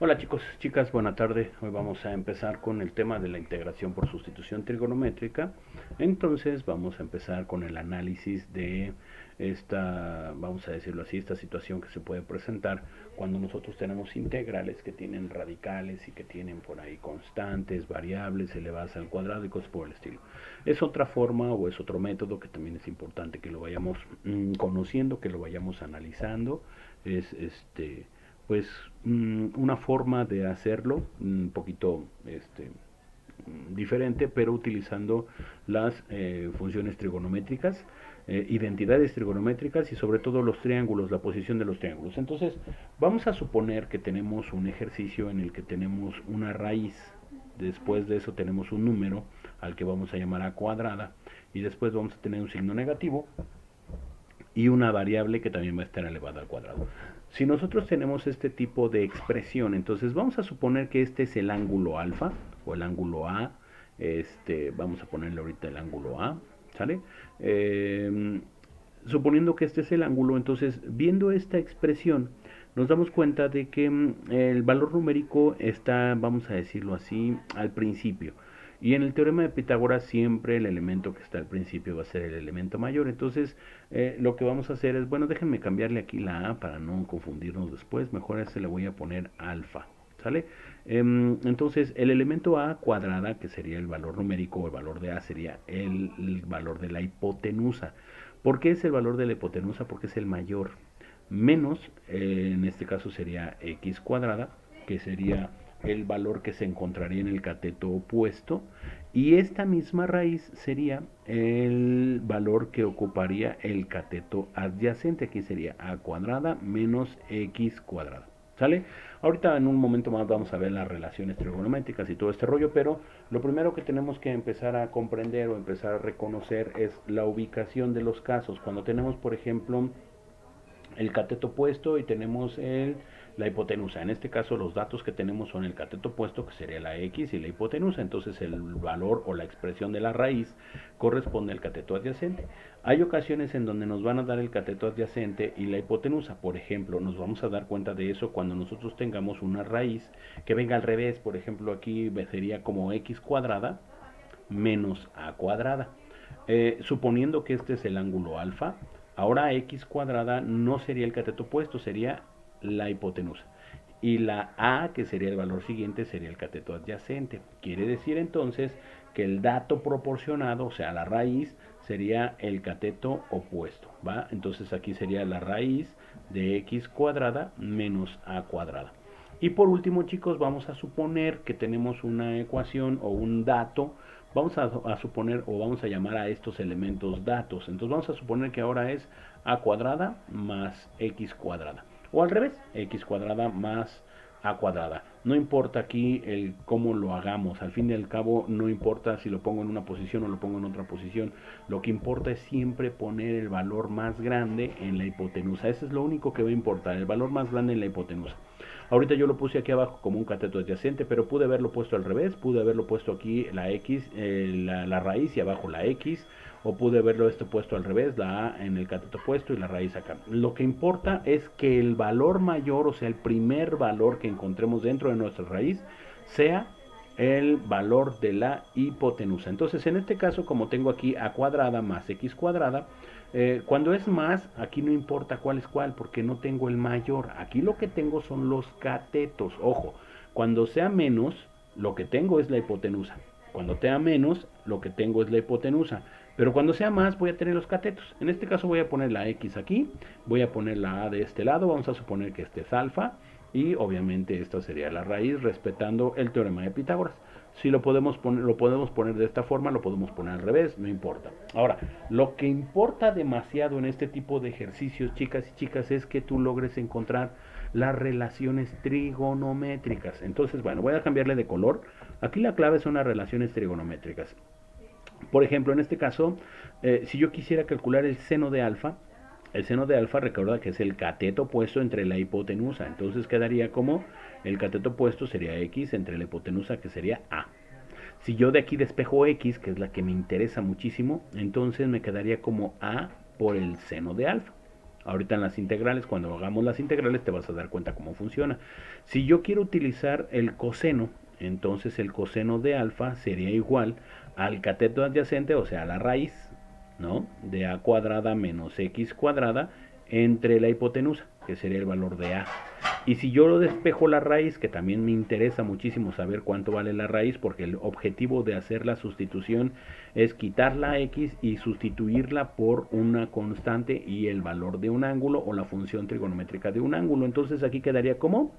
Hola chicos, chicas, buena tarde. Hoy vamos a empezar con el tema de la integración por sustitución trigonométrica. Entonces vamos a empezar con el análisis de esta, vamos a decirlo así, esta situación que se puede presentar cuando nosotros tenemos integrales que tienen radicales y que tienen por ahí constantes, variables elevadas al cuadrado y cosas por el estilo. Es otra forma o es otro método que también es importante que lo vayamos conociendo, que lo vayamos analizando. Es pues una forma de hacerlo un poquito diferente, pero utilizando las funciones trigonométricas, identidades trigonométricas y sobre todo los triángulos, la posición de los triángulos. Entonces, vamos a suponer que tenemos un ejercicio en el que tenemos una raíz, después de eso tenemos un número al que vamos a llamar a cuadrada y después vamos a tener un signo negativo y una variable que también va a estar elevada al cuadrado. Si nosotros tenemos este tipo de expresión, entonces vamos a suponer que este es el ángulo alfa o el ángulo A. Vamos a ponerle ahorita el ángulo A, ¿sale? Suponiendo que este es el ángulo, entonces viendo esta expresión, nos damos cuenta de que el valor numérico está, vamos a decirlo así, al principio. Y en el teorema de Pitágoras siempre el elemento que está al principio va a ser el elemento mayor. Entonces lo que vamos a hacer es, bueno, déjenme cambiarle aquí la A para no confundirnos después. Mejor a este le voy a poner alfa. ¿Sale? Entonces el elemento A cuadrada, que sería el valor numérico o el valor de A, sería el valor de la hipotenusa. ¿Por qué es el valor de la hipotenusa? Porque es el mayor. Menos, en este caso sería x cuadrada, que sería el valor que se encontraría en el cateto opuesto, y esta misma raíz sería el valor que ocuparía el cateto adyacente. Aquí sería a cuadrada menos x cuadrada. ¿Sale? Ahorita en un momento más vamos a ver las relaciones trigonométricas y todo este rollo, pero lo primero que tenemos que empezar a comprender o empezar a reconocer es la ubicación de los casos. Cuando tenemos, por ejemplo, el cateto opuesto y tenemos la hipotenusa. En este caso los datos que tenemos son el cateto opuesto, que sería la x, y la hipotenusa. Entonces el valor o la expresión de la raíz corresponde al cateto adyacente. Hay ocasiones en donde nos van a dar el cateto adyacente y la hipotenusa. Por ejemplo, nos vamos a dar cuenta de eso cuando nosotros tengamos una raíz que venga al revés. Por ejemplo, aquí sería como x cuadrada menos a cuadrada. Suponiendo que este es el ángulo alfa, ahora x cuadrada no sería el cateto opuesto, sería la hipotenusa. Y la a, que sería el valor siguiente, sería el cateto adyacente. Quiere decir entonces que el dato proporcionado, o sea, la raíz, sería el cateto opuesto, ¿va? Entonces aquí sería la raíz de x cuadrada menos a cuadrada. Y por último, chicos, vamos a suponer que tenemos una ecuación o un dato. Vamos a suponer o vamos a llamar a estos elementos datos. Entonces vamos a suponer que ahora es a cuadrada más x cuadrada. O al revés, x cuadrada más a cuadrada. No importa aquí el cómo lo hagamos. Al fin y al cabo no importa si lo pongo en una posición o lo pongo en otra posición. Lo que importa es siempre poner el valor más grande en la hipotenusa. Eso es lo único que va a importar, el valor más grande en la hipotenusa. Ahorita yo lo puse aquí abajo como un cateto adyacente, pero pude haberlo puesto al revés, pude haberlo puesto aquí la x, la raíz y abajo la x, o pude haberlo puesto al revés, la a en el cateto opuesto y la raíz acá. Lo que importa es que el valor mayor, o sea, el primer valor que encontremos dentro de nuestra raíz, sea el valor de la hipotenusa. Entonces, en este caso, como tengo aquí a cuadrada más x cuadrada, cuando es más, aquí no importa cuál es cuál, porque no tengo el mayor. Aquí lo que tengo son los catetos. Ojo, cuando sea menos, lo que tengo es la hipotenusa. Cuando sea menos, lo que tengo es la hipotenusa. Pero cuando sea más, voy a tener los catetos. En este caso voy a poner la x aquí, voy a poner la a de este lado, vamos a suponer que este es alfa, y obviamente esta sería la raíz respetando el teorema de Pitágoras. Si lo podemos poner de esta forma, lo podemos poner al revés, no importa. Ahora, lo que importa demasiado en este tipo de ejercicios, chicas y chicas, es que tú logres encontrar las relaciones trigonométricas. Entonces, bueno, voy a cambiarle de color. Aquí la clave son las relaciones trigonométricas. Por ejemplo, en este caso, si yo quisiera calcular el seno de alfa recuerda que es el cateto opuesto entre la hipotenusa. Entonces quedaría como el cateto opuesto sería x entre la hipotenusa, que sería a. Si yo de aquí despejo x, que es la que me interesa muchísimo, entonces me quedaría como a por el seno de alfa. Ahorita en las integrales, cuando hagamos las integrales te vas a dar cuenta cómo funciona. Si yo quiero utilizar el coseno, entonces el coseno de alfa sería igual al cateto adyacente, o sea, la raíz, ¿no? De a cuadrada menos x cuadrada entre la hipotenusa, que sería el valor de a. Y si yo lo despejo la raíz, que también me interesa muchísimo saber cuánto vale la raíz, porque el objetivo de hacer la sustitución es quitar la x y sustituirla por una constante y el valor de un ángulo o la función trigonométrica de un ángulo. Entonces aquí quedaría como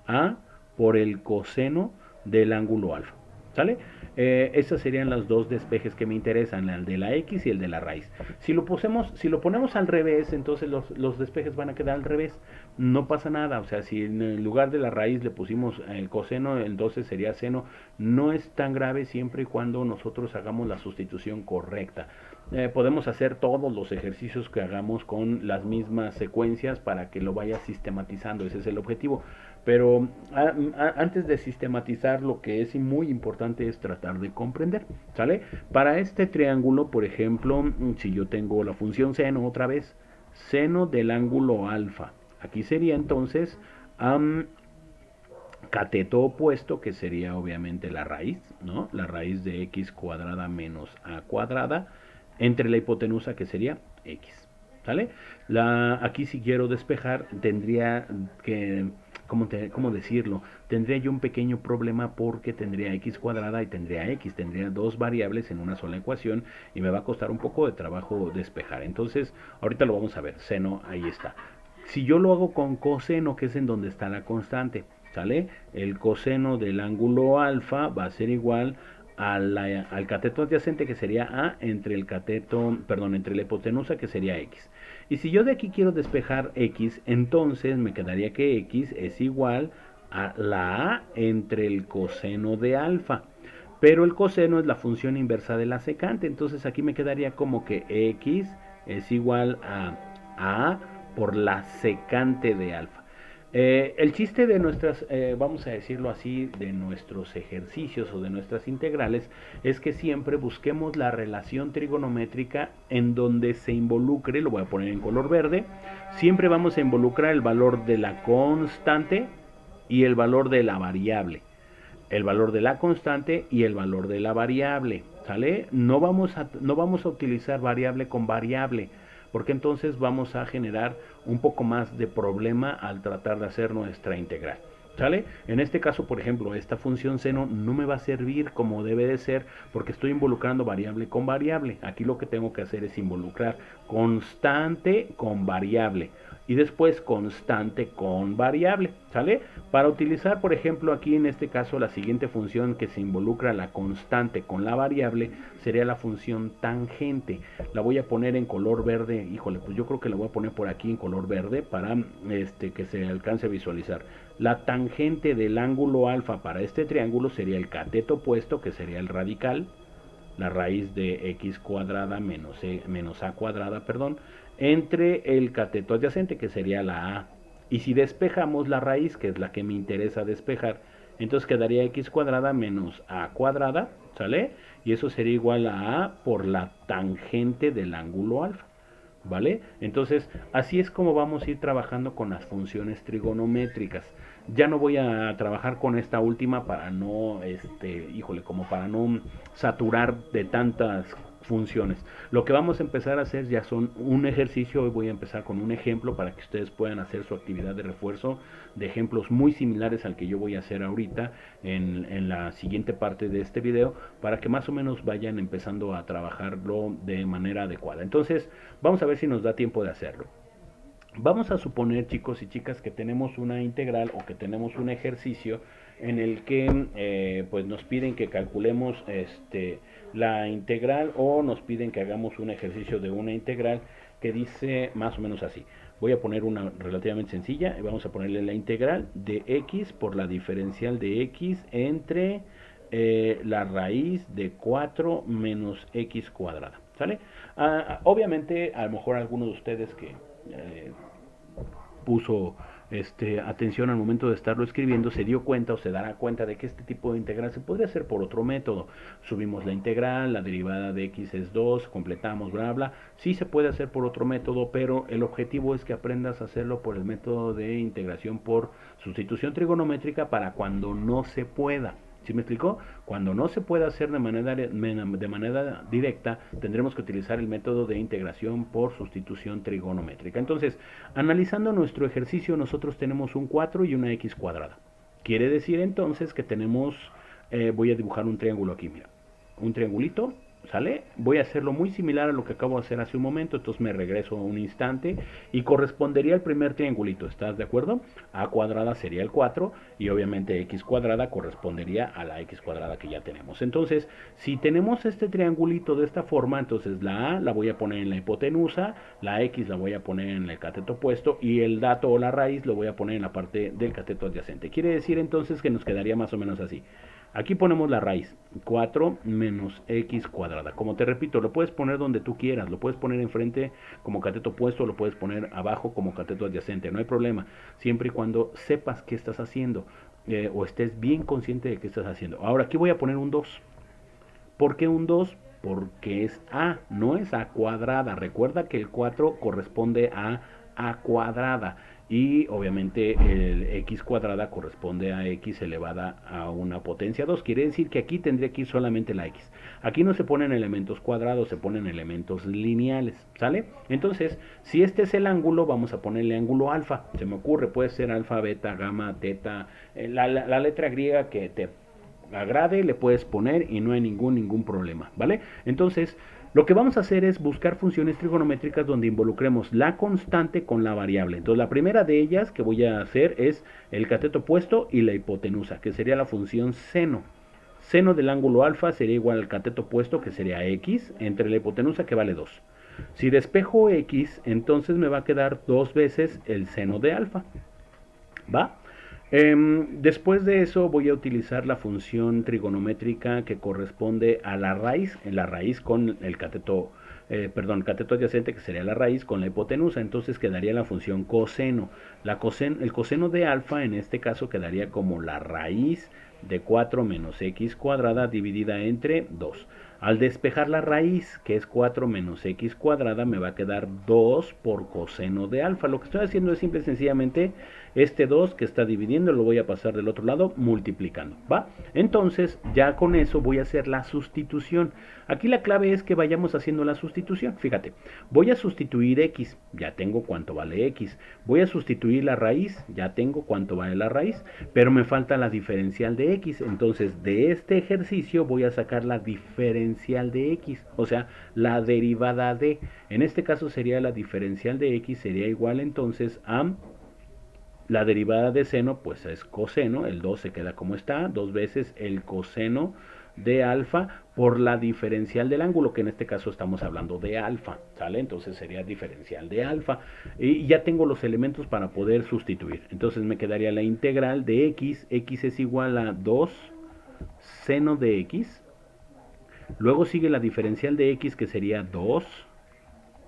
a por el coseno del ángulo alfa. ¿Sale? Esas serían los dos despejes que me interesan, el de la x y el de la raíz. Si lo ponemos al revés, entonces los despejes van a quedar al revés. No pasa nada, o sea, si en lugar de la raíz le pusimos el coseno, entonces sería seno. No es tan grave siempre y cuando nosotros hagamos la sustitución correcta. Podemos hacer todos los ejercicios que hagamos con las mismas secuencias para que lo vaya sistematizando, ese es el objetivo. Pero antes de sistematizar, lo que es muy importante es tratar de comprender, ¿sale? Para este triángulo, por ejemplo, si yo tengo la función seno otra vez, seno del ángulo alfa, aquí sería entonces cateto opuesto, que sería obviamente la raíz, ¿no? La raíz de x cuadrada menos a cuadrada, entre la hipotenusa, que sería x, ¿sale? Aquí si quiero despejar, tendría que, ¿cómo decirlo? Tendría yo un pequeño problema porque tendría x cuadrada y tendría x, tendría dos variables en una sola ecuación y me va a costar un poco de trabajo despejar. Entonces, ahorita lo vamos a ver, seno, ahí está. Si yo lo hago con coseno, que es en donde está la constante, ¿sale? El coseno del ángulo alfa va a ser igual al cateto adyacente, que sería a, entre el cateto, perdón, entre la hipotenusa, que sería x. Y si yo de aquí quiero despejar x, entonces me quedaría que x es igual a la a entre el coseno de alfa. Pero el coseno es la función inversa de la secante, entonces aquí me quedaría como que x es igual a por la secante de alfa. El chiste de nuestras, vamos a decirlo así, de nuestros ejercicios o de nuestras integrales es que siempre busquemos la relación trigonométrica en donde se involucre, lo voy a poner en color verde, siempre vamos a involucrar el valor de la constante y el valor de la variable. El valor de la constante y el valor de la variable, ¿sale? No vamos a utilizar variable con variable, porque entonces vamos a generar un poco más de problema al tratar de hacer nuestra integral. ¿Sale? En este caso, por ejemplo, esta función seno no me va a servir como debe de ser porque estoy involucrando variable con variable. Aquí lo que tengo que hacer es involucrar constante con variable y después constante con variable, ¿sale? Para utilizar, por ejemplo, aquí en este caso la siguiente función que se involucra la constante con la variable sería la función tangente. La voy a poner en color verde, híjole, pues yo creo que la voy a poner por aquí en color verde para que se alcance a visualizar. La tangente del ángulo alfa para este triángulo sería el cateto opuesto, que sería el radical, la raíz de x cuadrada menos a cuadrada, perdón, entre el cateto adyacente, que sería la a. Y si despejamos la raíz, que es la que me interesa despejar, entonces quedaría x cuadrada menos a cuadrada, ¿sale? Y eso sería igual a por la tangente del ángulo alfa. ¿Vale? Entonces, así es como vamos a ir trabajando con las funciones trigonométricas. Ya no voy a trabajar con esta última para no, como para no saturar de tantas funciones. Lo que vamos a empezar a hacer ya son un ejercicio. Hoy voy a empezar con un ejemplo para que ustedes puedan hacer su actividad de refuerzo de ejemplos muy similares al que yo voy a hacer ahorita en la siguiente parte de este video, para que más o menos vayan empezando a trabajarlo de manera adecuada. Entonces, vamos a ver si nos da tiempo de hacerlo. Vamos a suponer, chicos y chicas, que tenemos una integral o que tenemos un ejercicio en el que pues nos piden que calculemos la integral, o nos piden que hagamos un ejercicio de una integral que dice más o menos así. Voy a poner una relativamente sencilla y vamos a ponerle la integral de x por la diferencial de x entre la raíz de 4 menos x cuadrada. ¿Sale? Obviamente, a lo mejor alguno de ustedes que puso atención al momento de estarlo escribiendo, se dio cuenta o se dará cuenta de que este tipo de integral se podría hacer por otro método. Subimos la integral, la derivada de x es 2, completamos, bla, bla. Sí se puede hacer por otro método, pero el objetivo es que aprendas a hacerlo por el método de integración por sustitución trigonométrica para cuando no se pueda. ¿Sí me explicó? Cuando no se pueda hacer de manera directa, tendremos que utilizar el método de integración por sustitución trigonométrica. Entonces, analizando nuestro ejercicio, nosotros tenemos un 4 y una x cuadrada. Quiere decir entonces que tenemos, voy a dibujar un triángulo aquí, mira, un triangulito, ¿sale? Voy a hacerlo muy similar a lo que acabo de hacer hace un momento, entonces me regreso un instante y correspondería al primer triangulito, ¿estás de acuerdo? A cuadrada sería el 4 y obviamente x cuadrada correspondería a la x cuadrada que ya tenemos. Entonces, si tenemos este triangulito de esta forma, entonces la a la voy a poner en la hipotenusa, la x la voy a poner en el cateto opuesto y el dato o la raíz lo voy a poner en la parte del cateto adyacente. Quiere decir entonces que nos quedaría más o menos así. Aquí ponemos la raíz, 4 menos x cuadrada. Como te repito, lo puedes poner donde tú quieras, lo puedes poner enfrente como cateto opuesto, lo puedes poner abajo como cateto adyacente, no hay problema, siempre y cuando sepas qué estás haciendo o estés bien consciente de qué estás haciendo. Ahora aquí voy a poner un 2. ¿Por qué un 2? Porque es a, no es a cuadrada. Recuerda que el 4 corresponde a cuadrada y obviamente el x cuadrada corresponde a x elevada a una potencia 2. Quiere decir que aquí tendría que ir solamente la x. Aquí no se ponen elementos cuadrados, se ponen elementos lineales, ¿sale? Entonces, si este es el ángulo, vamos a ponerle ángulo alfa. Se me ocurre, puede ser alfa, beta, gamma, teta, la letra griega que te agrade, le puedes poner y no hay ningún problema, ¿vale? Entonces, lo que vamos a hacer es buscar funciones trigonométricas donde involucremos la constante con la variable. Entonces, la primera de ellas que voy a hacer es el cateto opuesto y la hipotenusa, que sería la función seno. Seno del ángulo alfa sería igual al cateto opuesto, que sería x, entre la hipotenusa, que vale 2. Si despejo x, entonces me va a quedar 2 veces el seno de alfa, ¿va? Después de eso voy a utilizar la función trigonométrica que corresponde a la raíz con el cateto, cateto adyacente, que sería la raíz con la hipotenusa, entonces quedaría la función coseno. El coseno de alfa en este caso quedaría como la raíz de 4 menos x cuadrada dividida entre 2. Al despejar la raíz, que es 4 menos x cuadrada, me va a quedar 2 por coseno de alfa. Lo que estoy haciendo es simple y sencillamente este 2 que está dividiendo lo voy a pasar del otro lado multiplicando, ¿va? Entonces, ya con eso voy a hacer la sustitución. Aquí la clave es que vayamos haciendo la sustitución. Fíjate, voy a sustituir x, ya tengo cuánto vale x. Voy a sustituir la raíz, ya tengo cuánto vale la raíz, pero me falta la diferencial de x. Entonces, de este ejercicio voy a sacar la diferencial de x, o sea, la derivada de. En este caso sería la diferencial de x, sería igual entonces a la derivada de seno, pues es coseno, el 2 se queda como está, 2 veces el coseno de alfa por la diferencial del ángulo, que en este caso estamos hablando de alfa, ¿sale? Entonces sería diferencial de alfa. Y ya tengo los elementos para poder sustituir. Entonces me quedaría la integral de x es igual a 2 seno de x. Luego sigue la diferencial de x, que sería 2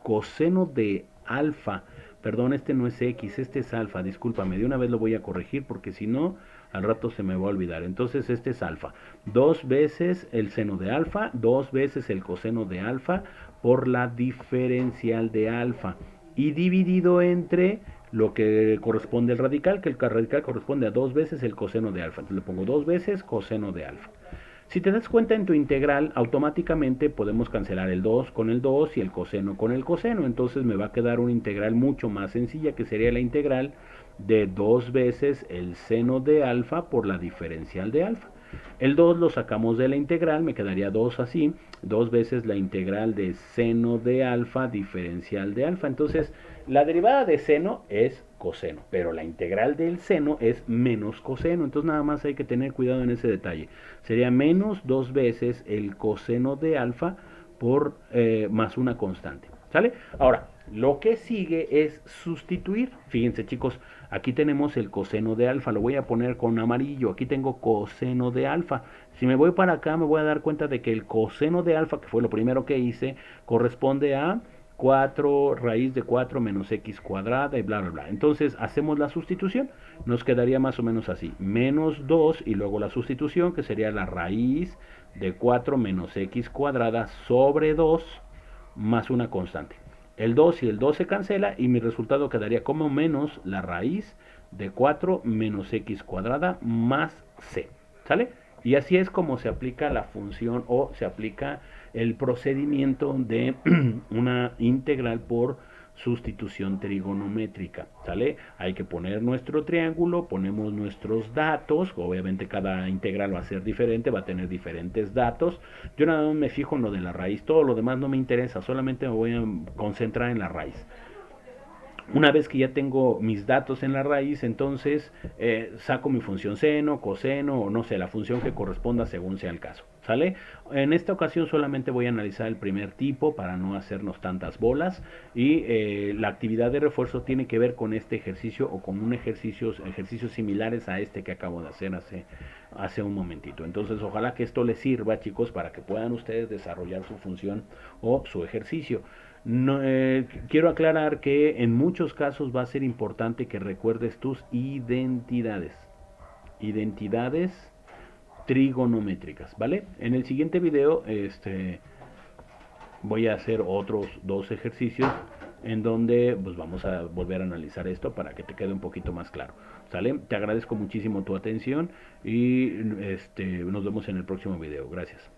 coseno de alfa. Perdón, este no es x, este es alfa, discúlpame, de una vez lo voy a corregir porque si no, al rato se me va a olvidar. Entonces este es alfa, 2 veces el seno de alfa, 2 veces el coseno de alfa por la diferencial de alfa y dividido entre lo que corresponde al radical, que el radical corresponde a 2 veces el coseno de alfa. Entonces le pongo 2 veces coseno de alfa. Si te das cuenta en tu integral, automáticamente podemos cancelar el 2 con el 2 y el coseno con el coseno. Entonces me va a quedar una integral mucho más sencilla, que sería la integral de 2 veces el seno de alfa por la diferencial de alfa. El 2 lo sacamos de la integral, me quedaría 2 así, 2 veces la integral de seno de alfa diferencial de alfa. Entonces, la derivada de seno es coseno, pero la integral del seno es menos coseno. Entonces, nada más hay que tener cuidado en ese detalle. Sería menos 2 veces el coseno de alfa por más una constante. ¿Sale? Ahora, lo que sigue es sustituir. Fíjense, chicos, aquí tenemos el coseno de alfa, lo voy a poner con amarillo. Aquí tengo coseno de alfa. Si me voy para acá, me voy a dar cuenta de que el coseno de alfa, que fue lo primero que hice, corresponde a 4, raíz de 4 menos x cuadrada y bla, bla, bla. Entonces hacemos la sustitución, nos quedaría más o menos así, menos 2 y luego la sustitución, que sería la raíz de 4 menos x cuadrada sobre 2 más una constante. El 2 y el 2 se cancela y mi resultado quedaría como menos la raíz de 4 menos x cuadrada más c. ¿Sale? Y así es como se aplica la función o se aplica el procedimiento de una integral por sustitución trigonométrica, ¿sale? Hay que poner nuestro triángulo, ponemos nuestros datos, obviamente cada integral va a ser diferente, va a tener diferentes datos. Yo nada más me fijo en lo de la raíz, todo lo demás no me interesa, solamente me voy a concentrar en la raíz. Una vez que ya tengo mis datos en la raíz, entonces saco mi función seno, coseno o no sé, la función que corresponda según sea el caso. ¿Sale? En esta ocasión solamente voy a analizar el primer tipo para no hacernos tantas bolas y la actividad de refuerzo tiene que ver con este ejercicio o con un ejercicios similares a este que acabo de hacer hace un momentito. Entonces ojalá que esto les sirva, chicos, para que puedan ustedes desarrollar su función o su ejercicio. No, quiero aclarar que en muchos casos va a ser importante que recuerdes tus identidades. Identidades trigonométricas, ¿vale? En el siguiente video voy a hacer otros dos ejercicios en donde pues vamos a volver a analizar esto para que te quede un poquito más claro. ¿Sale? Te agradezco muchísimo tu atención y nos vemos en el próximo video. Gracias.